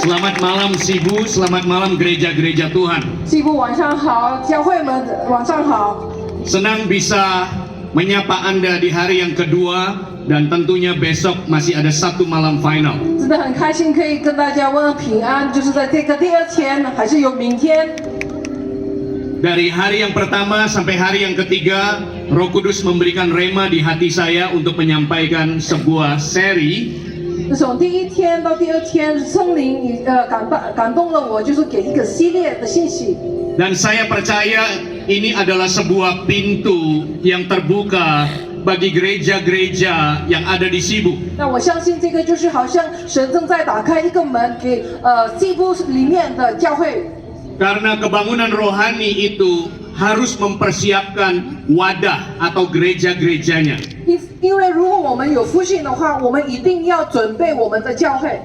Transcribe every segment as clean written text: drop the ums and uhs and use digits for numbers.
Selamat malam Sibu, selamat malam gereja-gereja Tuhan. 西部晚上好，教会们晚上好。 Senang bisa menyapa Anda di hari yang kedua dan tentunya besok masih ada satu malam final. 真的很开心可以跟大家问平安，就是在这个第二天，还是有明天。 Dari hari yang pertama sampai hari yang ketiga, Roh Kudus memberikan rema di hati saya untuk menyampaikan sebuah seri 从第一天到第二天，圣灵感动了我，就是给一个系列的信息。 dan saya percaya ini adalah sebuah pintu yang terbuka bagi gereja-gereja yang ada di Sibu. 那我相信这个就是好像神正在打开一个门给西部里面的教会。 Karena kebangunan rohani itu harus mempersiapkan wadah atau gereja-gerejanya. 因为如果我们有复兴的话，我们一定要准备我们的教会。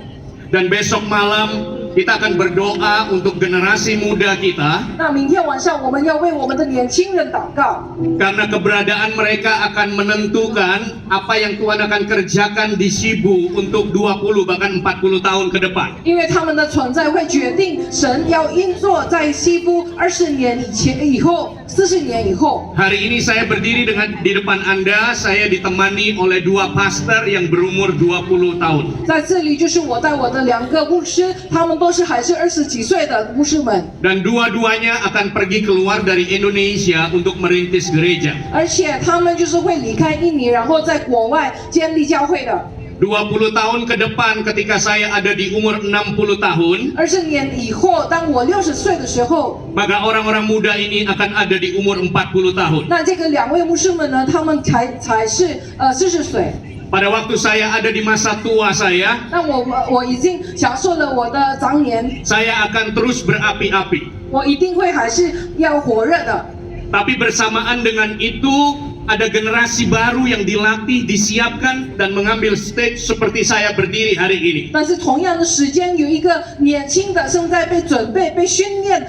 Dan besok malam kita akan berdoa untuk generasi muda kita. 那明天晚上我们要为我们的年轻人祷告， Karena keberadaan mereka akan menentukan apa yang Tuhan akan kerjakan di Sibu untuk 20 bahkan 40 tahun ke depan. 因为他们的存在会决定神要运作在西部20年以后、40年以后。 Hari ini saya berdiri di depan Anda, saya ditemani oleh dua pastor yang berumur 20 tahun. 在这里就是我带我的2个牧师，他们都是还是20几岁的牧师们， Dan dua-duanya akan pergi keluar dari Indonesia untuk merintis gereja. 而且他们就是会离开印尼，然后在国外建立教会的。 20 tahun ke depan ketika saya ada di umur 60 tahun, 20年以后，当我60岁的时候， maka orang-orang muda ini akan ada di umur 40 tahun. 那这个2位牧师们呢，他们才是40岁。 Pada waktu saya ada di masa tua saya, 那我已经享受了我的长年， saya akan terus berapi-api. 我一定会还是要火热的。 Tapi bersamaan dengan itu, ada generasi baru yang dilatih, disiapkan, dan mengambil stage seperti saya berdiri hari ini. 但是同样的时间，有一个年轻的正在被准备、被训练，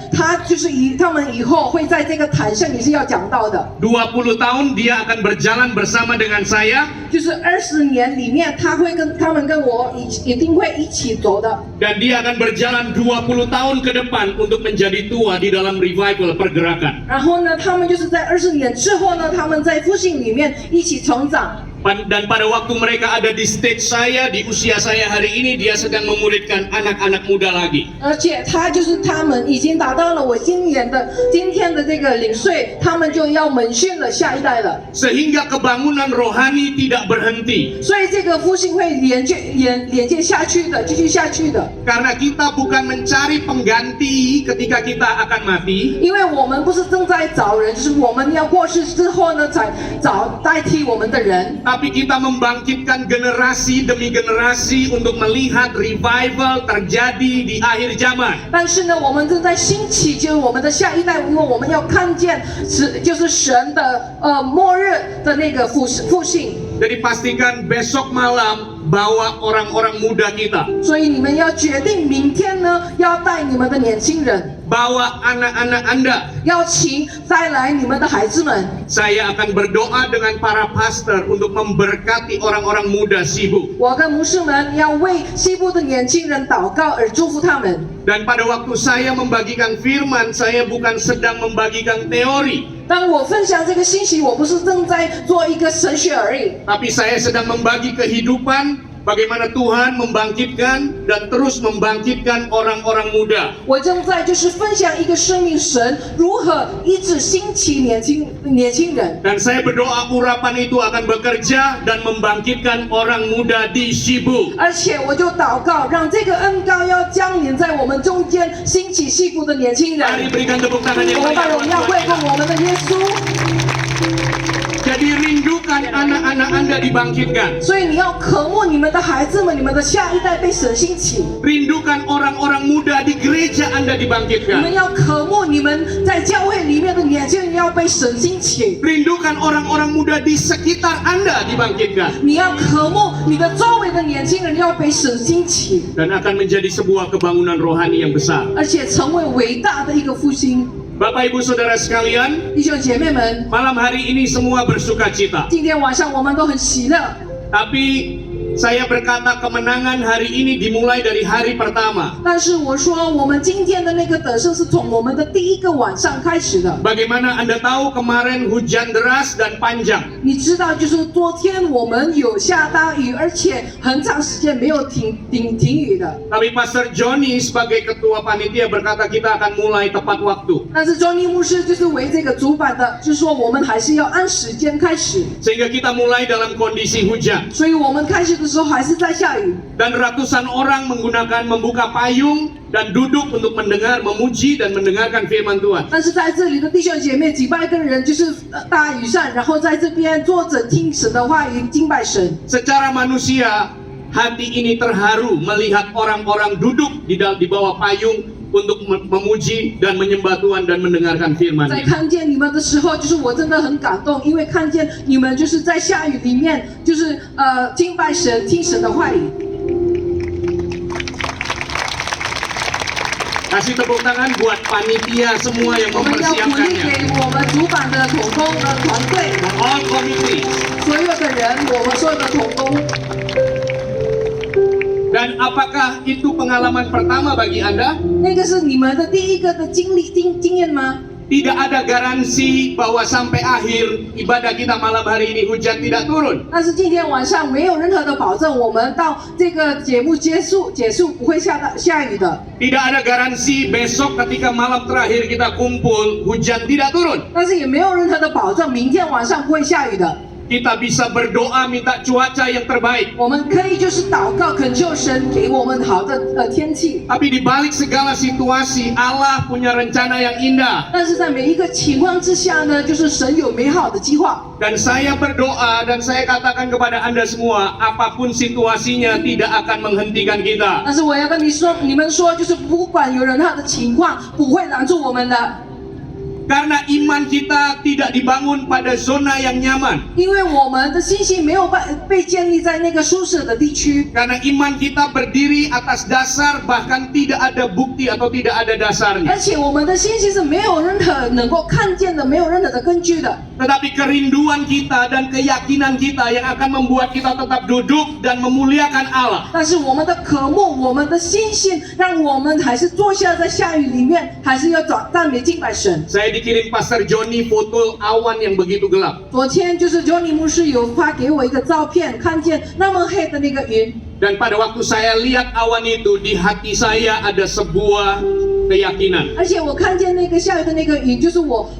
他们以后会在这个台上也是要讲到的。 20 tahun dia akan berjalan bersama dengan saya, 就是20年里面，他们跟我一定会一起走的。 dan dia akan berjalan 20 tahun ke depan untuk menjadi tua di dalam revival pergerakan. 然后呢，他们就是在20年之后呢，他们在复兴里面一起成长。 Dan pada waktu mereka ada di stage saya, di usia saya hari ini, dia sedang memuridkan anak-anak muda lagi. 而且他们已经达到了我今天的这个领税，他们就要门训了下一代了。 Sehingga kebangunan rohani tidak berhenti. 所以这个复兴会连接下去的，继续下去的。 Karena kita bukan mencari pengganti ketika kita akan mati, 因为我们不是正在找人，就是我们要过世之后呢，才找代替我们的人。 tapi kita membangkitkan generasi demi generasi untuk melihat revival terjadi di akhir zaman. 但是呢，我们正在兴起，就是我们的下一代，因为我们要看见就是神的末日的那个复兴。 Jadi pastikan besok malam bawa orang-orang muda kita, 所以你们要决定明天呢，要带你们的年轻人， bawa anak-anak Anda. 要带来你们的孩子们。 Saya akan berdoa dengan para pastor untuk memberkati orang-orang muda Sibu. 我跟牧师们要为西部的年轻人祷告，而祝福他们。 Dan pada waktu saya membagikan firman, saya bukan sedang membagikan teori, 当我分享这个信息，我不是正在做一个神学而已， tapi saya sedang membagi kehidupan, bagaimana Tuhan membangkitkan dan terus membangkitkan orang-orang muda. 我正在就是分享一个生命，神如何一直兴起年轻人。 Dan saya berdoa urapan itu akan bekerja dan membangkitkan orang muda di Sibu. 而且我就祷告，让这个恩膏要降临在我们中间，兴起西部的年轻人。 Mari berikan tepuk tangan yang 我们把 meriah 荣耀 buat 归 Tuhan. 给我们的耶稣。 Jadi rindukan anak-anak Anda dibangkitkan. 所以你要渴慕你们的孩子们，你们的下一代被神兴起。 Rindukan orang-orang muda di gereja Anda 你们 dibangkitkan. 要渴慕你们在教会里面的年轻人要被神兴起。 Rindukan orang-orang muda di sekitar Anda dibangkitkan. 你要渴慕你的周围的年轻人要被神兴起， Dan akan menjadi sebuah kebangunan rohani yang besar. 而且成为伟大的一个复兴。 Bapak Ibu Saudara sekalian, 弟兄姐妹们， malam hari ini semua bersuka cita. 今天晚上我们都很喜乐， Tapi saya berkata kemenangan hari ini dimulai dari hari pertama. 但是我说，我们今天的那个得胜是从我们的第一个晚上开始的。 Bagaimana Anda tahu kemarin hujan deras dan panjang? 你知道，就是昨天我们有下大雨，而且很长时间没有停雨的。 Tapi Pastor Johnny sebagai ketua panitia berkata kita akan mulai tepat waktu. 但是Johnny牧师就是为这个主板的，就是说我们还是要按时间开始， Sehingga kita mulai dalam kondisi hujan. 所以我们开始的时候还是在下雨。 Dan ratusan orang membuka payung dan duduk untuk mendengar, memuji dan mendengarkan firman Tuhan. 但是在这里的弟兄姐妹几百个人，就是大雨伞，然后在这边坐着听神的话语，敬拜神。 Secara manusia, hati ini terharu melihat orang-orang duduk di bawah payung untuk memuji dan menyembah Tuhan dan mendengarkan 在 firman-Nya. 看见你们的时候，就是我真的很感动，因为看见你们就是在下雨里面，就是敬拜神，听神的话语。 Kasih tepuk tangan buat panitia semua yang 我们要鼓励 mempersiapkannya. 给我们主板的同工的团队， All committee. 所有的人，我们所有的同工。 Dan apakah itu pengalaman pertama bagi Anda? 那个是你们的第一个的经验吗？ Tidak ada garansi bahwa sampai akhir ibadah kita malam hari ini hujan tidak turun. 但是今天晚上没有任何的保证，我们到这个节目结束不会下雨的。 Tidak ada garansi besok ketika malam terakhir kita kumpul hujan tidak turun. 但是也没有任何的保证，明天晚上不会下雨的。 Kita bisa berdoa minta cuaca yang terbaik. 我们可以就是祷告，恳求神给我们好的天气。 Tapi di balik segala situasi Allah punya rencana yang indah. 但是在每一个情况之下呢，就是神有美好的计划。 Dan saya berdoa dan saya katakan kepada Anda semua, apapun situasinya tidak akan menghentikan kita. 但是我要跟你们说，就是不管有任何的情况，不会拦住我们的。 Karena iman kita tidak dibangun pada zona yang nyaman. 因为我们的信心没有被建立在那个舒适的地区， Karena iman kita berdiri atas dasar bahkan tidak ada bukti atau tidak ada dasarnya. 而且我们的信心是没有任何能够看见的，没有任何的根据的。 Tetapi kerinduan kita dan keyakinan kita yang akan membuat kita tetap duduk dan memuliakan Allah. 但是我们的渴慕，我们的信心，让我们还是坐下在下雨里面，还是要赞美敬拜神。 Saya dikirim Pastor Johnny foto awan yang begitu gelap. 昨天就是 Johnny 牧师有发给我一个照片，看见那么黑的那个云。 Dan pada waktu saya lihat awan itu, di hati saya ada sebuah keyakinan. 而且我看见那个下雨的那个云，就是我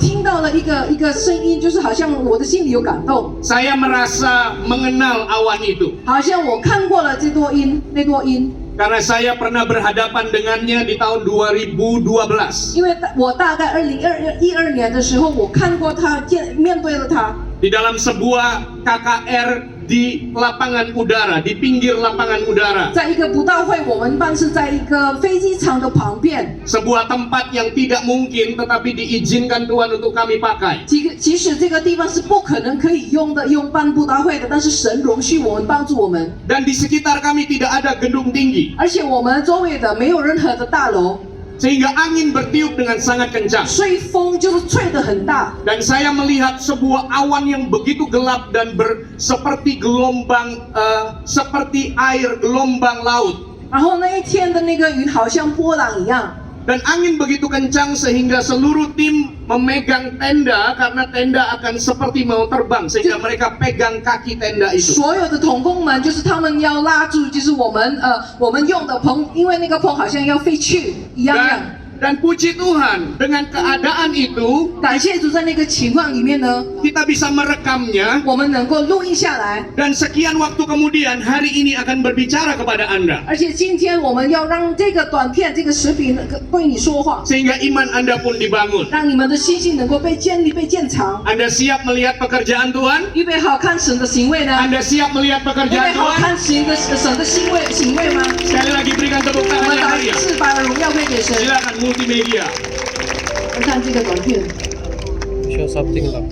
听到了一个声音，就是好像我的心里有感动， Saya merasa mengenal awan itu. 好像我看过了那朵音。 Karena saya pernah berhadapan dengannya di tahun 2012. 因为我大概2012年的时候，我看过他，面对了他， Di dalam sebuah KKR di lapangan udara, di pinggir lapangan udara. 在一个布道会，我们办是在一个飞机场的旁边。 Sebuah tempat yang tidak mungkin tetapi diizinkan Tuhan untuk kami pakai. 即使这个地方是不可能可以用办布道会的，但是神容许我们帮助我们， Dan di sekitar kami tidak ada gedung tinggi. 而且我们周围的没有任何的大楼， Sehingga angin bertiup dengan sangat kencang. 所以风就是吹得很大。 Dan saya melihat sebuah awan yang begitu gelap dan seperti gelombang, seperti air gelombang laut. 然后那一天的那个云好像波浪一样， Dan angin begitu kencang sehingga seluruh tim memegang tenda karena tenda akan seperti mau terbang sehingga mereka pegang kaki tenda itu. 所有的同工们就是他们要拉住，就是我们用的棚，因为那个棚好像要飞去一样。 Dan puji Tuhan, dengan keadaan itu 感谢主，在那个情况里面呢， kita bisa merekamnya 我们能够录音下来， dan sekian waktu kemudian hari ini akan berbicara kepada Anda 而且今天我们要让这个短片、这个视频对你说话， sehingga iman Anda pun dibangun. 让你们的信心能够被建立、被建长。 Anda siap melihat pekerjaan Tuhan? 预备好看神的行为呢？ Anda siap melihat 预备 pekerjaan 好 Tuhan? 看神的行为吗？ Sekali lagi berikan tepuk 我 tangan 们 yang 把 meriah. 是把荣耀归给神。 Silakan multimedia. 看这个短片。 Show something lang.